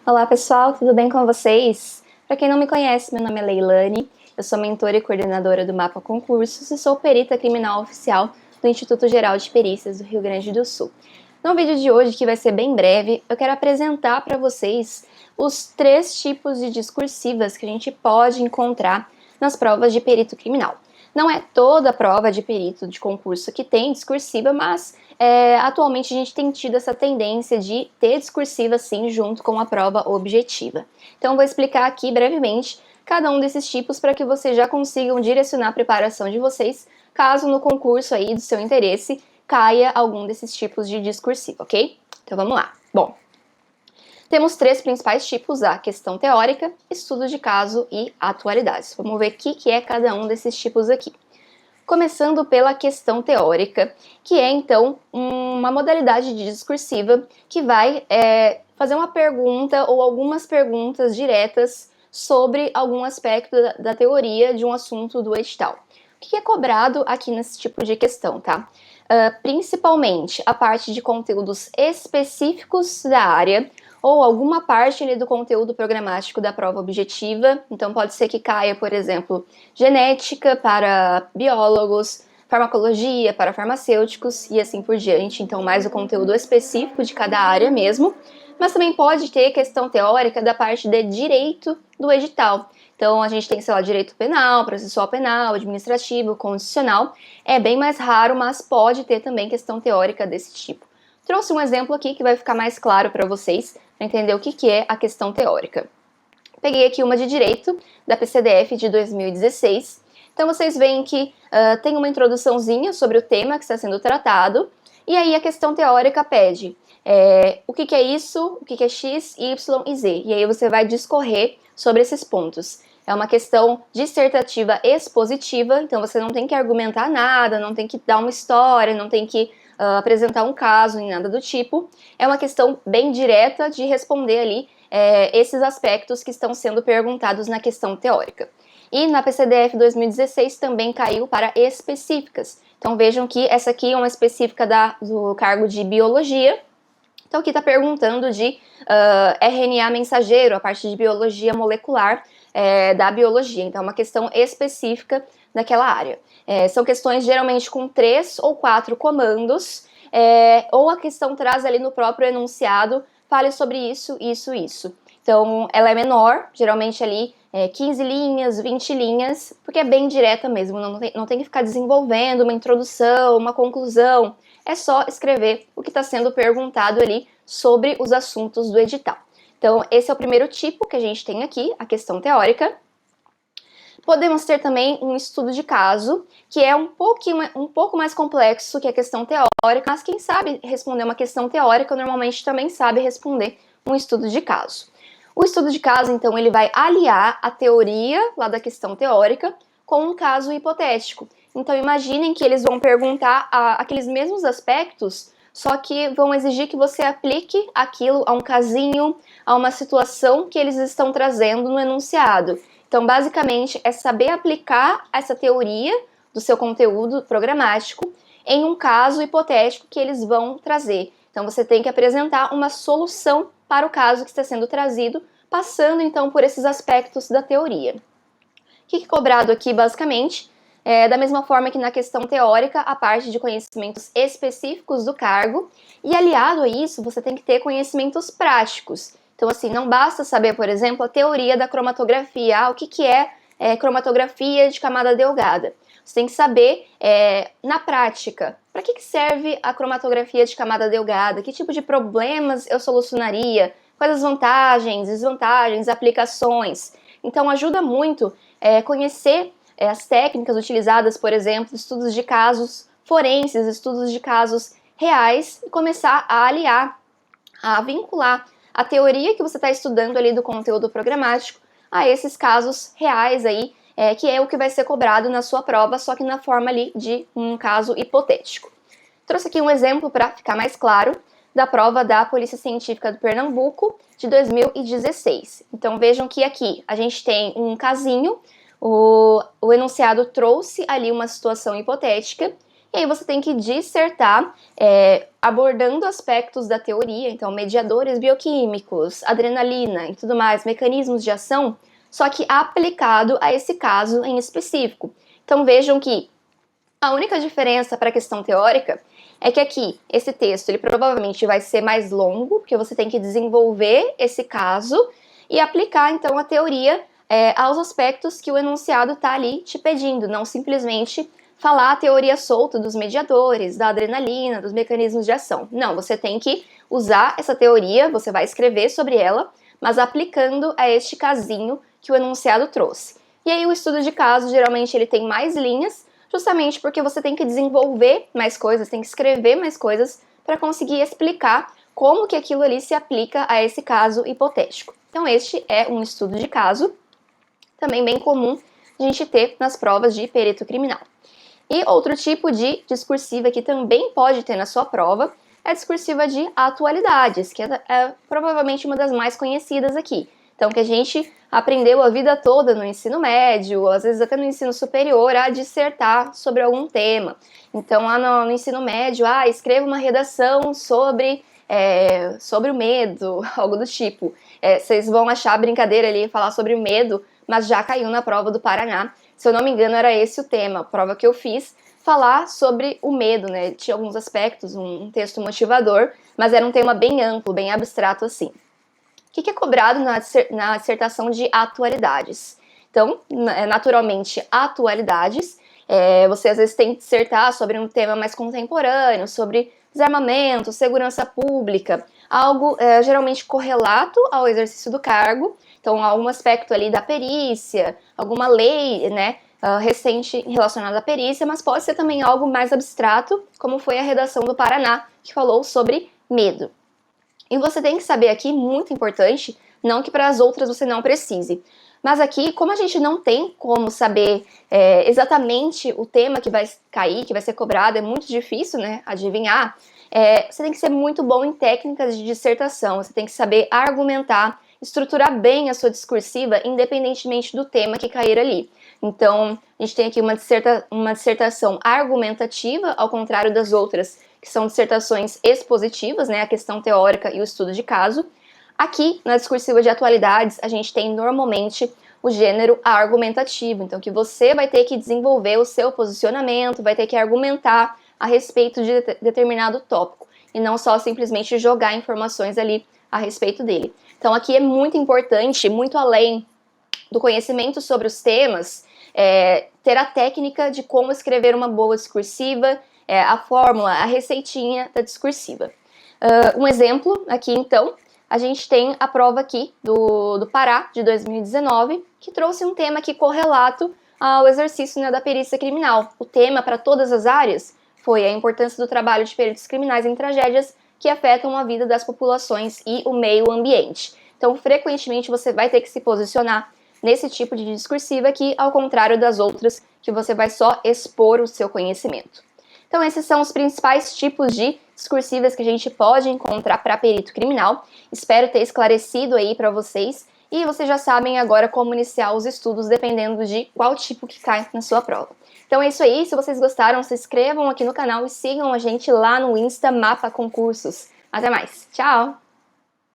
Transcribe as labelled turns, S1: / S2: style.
S1: Olá pessoal, tudo bem com vocês? Para quem não me conhece, meu nome é Leilane, eu sou mentora e coordenadora do Mapa Concursos e sou perita criminal oficial do Instituto Geral de Perícias do Rio Grande do Sul. No vídeo de hoje, que vai ser bem breve, eu quero apresentar para vocês os 3 tipos de discursivas que a gente pode encontrar nas provas de perito criminal. Não é toda a prova de perito de concurso que tem discursiva, mas atualmente a gente tem tido essa tendência de ter discursiva sim junto com a prova objetiva. Então vou explicar aqui brevemente cada um desses tipos para que vocês já consigam direcionar a preparação de vocês, caso no concurso aí do seu interesse caia algum desses tipos de discursiva, ok? Então vamos lá. Bom, temos 3 principais tipos: a questão teórica, estudo de caso e atualidades. Vamos ver o que é cada um desses tipos aqui. Começando pela questão teórica, que é então uma modalidade de discursiva que vai fazer uma pergunta ou algumas perguntas diretas sobre algum aspecto da teoria de um assunto do edital. O que é cobrado aqui nesse tipo de questão, tá? Principalmente a parte de conteúdos específicos da área, ou alguma parte ali do conteúdo programático da prova objetiva. Então pode ser que caia, por exemplo, genética para biólogos, farmacologia para farmacêuticos e assim por diante. Então mais o conteúdo específico de cada área mesmo. Mas também pode ter questão teórica da parte de direito do edital. Então a gente tem, sei lá, direito penal, processual penal, administrativo, constitucional. É bem mais raro, mas pode ter também questão teórica desse tipo. Trouxe um exemplo aqui que vai ficar mais claro para vocês, para entender o que é a questão teórica. Peguei aqui uma de direito, da PCDF de 2016. Então vocês veem que tem uma introduçãozinha sobre o tema que está sendo tratado, e aí a questão teórica pede o que é isso, o que é X, Y e Z. E aí você vai discorrer sobre esses pontos. É uma questão dissertativa expositiva, então você não tem que argumentar nada, não tem que dar uma história, não tem que apresentar um caso, nem nada do tipo. É uma questão bem direta de responder ali esses aspectos que estão sendo perguntados na questão teórica. E na PCDF 2016 também caiu para específicas. Então vejam que essa aqui é uma específica do cargo de biologia. Então aqui está perguntando de RNA mensageiro, a parte de biologia molecular da biologia. Então é uma questão específica daquela área. São questões geralmente com 3 ou 4 comandos, ou a questão traz ali no próprio enunciado, fale sobre isso, isso, isso. Então ela é menor, geralmente ali 15 linhas, 20 linhas, porque é bem direta mesmo, não tem que ficar desenvolvendo uma introdução, uma conclusão. É só escrever o que está sendo perguntado ali sobre os assuntos do edital. Então, esse é o primeiro tipo que a gente tem aqui, a questão teórica. Podemos ter também um estudo de caso, que é um pouco mais complexo que a questão teórica, mas quem sabe responder uma questão teórica normalmente também sabe responder um estudo de caso. O estudo de caso, então, ele vai aliar a teoria lá da questão teórica com um caso hipotético. Então imaginem que eles vão perguntar aqueles mesmos aspectos, só que vão exigir que você aplique aquilo a um casinho, a uma situação que eles estão trazendo no enunciado. Então basicamente é saber aplicar essa teoria do seu conteúdo programático em um caso hipotético que eles vão trazer. Então você tem que apresentar uma solução para o caso que está sendo trazido, passando então por esses aspectos da teoria. O que é cobrado aqui basicamente? Da mesma forma que na questão teórica, a parte de conhecimentos específicos do cargo, e aliado a isso, você tem que ter conhecimentos práticos. Então, assim, não basta saber, por exemplo, a teoria da cromatografia. O que é cromatografia de camada delgada? Você tem que saber, na prática, para que serve a cromatografia de camada delgada, que tipo de problemas eu solucionaria, quais as vantagens, desvantagens, aplicações. Então, ajuda muito conhecer as técnicas utilizadas, por exemplo, estudos de casos forenses, estudos de casos reais, e começar a aliar, a vincular a teoria que você está estudando ali do conteúdo programático a esses casos reais aí, que é o que vai ser cobrado na sua prova, só que na forma ali de um caso hipotético. Trouxe aqui um exemplo para ficar mais claro da prova da Polícia Científica do Pernambuco de 2016. Então vejam que aqui a gente tem um casinho. O enunciado trouxe ali uma situação hipotética E aí você tem que dissertar abordando aspectos da teoria, então mediadores bioquímicos, adrenalina e tudo mais, mecanismos de ação, só que aplicado a esse caso em específico. Então vejam que a única diferença para a questão teórica é que aqui, esse texto, ele provavelmente vai ser mais longo, porque você tem que desenvolver esse caso e aplicar, então, a teoria aos aspectos que o enunciado está ali te pedindo, não simplesmente falar a teoria solta dos mediadores, da adrenalina, dos mecanismos de ação. Não, você tem que usar essa teoria, você vai escrever sobre ela, mas aplicando a este casinho que o enunciado trouxe. E aí o estudo de caso, geralmente, ele tem mais linhas, justamente porque você tem que desenvolver mais coisas, tem que escrever mais coisas para conseguir explicar como que aquilo ali se aplica a esse caso hipotético. Então este é um estudo de caso, também bem comum a gente ter nas provas de perito criminal. E outro tipo de discursiva que também pode ter na sua prova é a discursiva de atualidades, que é provavelmente uma das mais conhecidas aqui. Então, que a gente aprendeu a vida toda no ensino médio, às vezes até no ensino superior, a dissertar sobre algum tema. Então, lá no ensino médio, escreva uma redação sobre o medo, algo do tipo. Vocês vão achar brincadeira ali falar sobre o medo, mas já caiu na prova do Paraná. Se eu não me engano, era esse o tema, a prova que eu fiz, falar sobre o medo, né? Tinha alguns aspectos, um texto motivador, mas era um tema bem amplo, bem abstrato assim. O que é cobrado na dissertação de atualidades? Então, naturalmente, atualidades, você às vezes tem que dissertar sobre um tema mais contemporâneo, sobre desarmamento, segurança pública, algo geralmente correlato ao exercício do cargo, então algum aspecto ali da perícia, alguma lei, né, recente relacionada à perícia, mas pode ser também algo mais abstrato, como foi a redação do Paraná, que falou sobre medo. E você tem que saber aqui, muito importante, não que para as outras você não precise, mas aqui, como a gente não tem como saber exatamente o tema que vai cair, que vai ser cobrado, é muito difícil, né, adivinhar, você tem que ser muito bom em técnicas de dissertação, você tem que saber argumentar, estruturar bem a sua discursiva, independentemente do tema que cair ali. Então, a gente tem aqui uma dissertação argumentativa, ao contrário das outras, que são dissertações expositivas, né, a questão teórica e o estudo de caso. Aqui, na discursiva de atualidades, a gente tem normalmente o gênero argumentativo, então que você vai ter que desenvolver o seu posicionamento, vai ter que argumentar a respeito de determinado tópico, e não só simplesmente jogar informações ali a respeito dele. Então aqui é muito importante, muito além do conhecimento sobre os temas, ter a técnica de como escrever uma boa discursiva, a fórmula, a receitinha da discursiva. Um exemplo aqui, então, a gente tem a prova aqui do Pará, de 2019, que trouxe um tema aqui correlato ao exercício, né, da perícia criminal. O tema para todas as áreas foi a importância do trabalho de peritos criminais em tragédias que afetam a vida das populações e o meio ambiente. Então, frequentemente, você vai ter que se posicionar nesse tipo de discursiva aqui, ao contrário das outras, que você vai só expor o seu conhecimento. Então, esses são os principais tipos de discursivas que a gente pode encontrar para perito criminal. Espero ter esclarecido aí para vocês, e vocês já sabem agora como iniciar os estudos dependendo de qual tipo que cai na sua prova. Então é isso aí, se vocês gostaram, se inscrevam aqui no canal e sigam a gente lá no Insta Mapa Concursos. Até mais, tchau!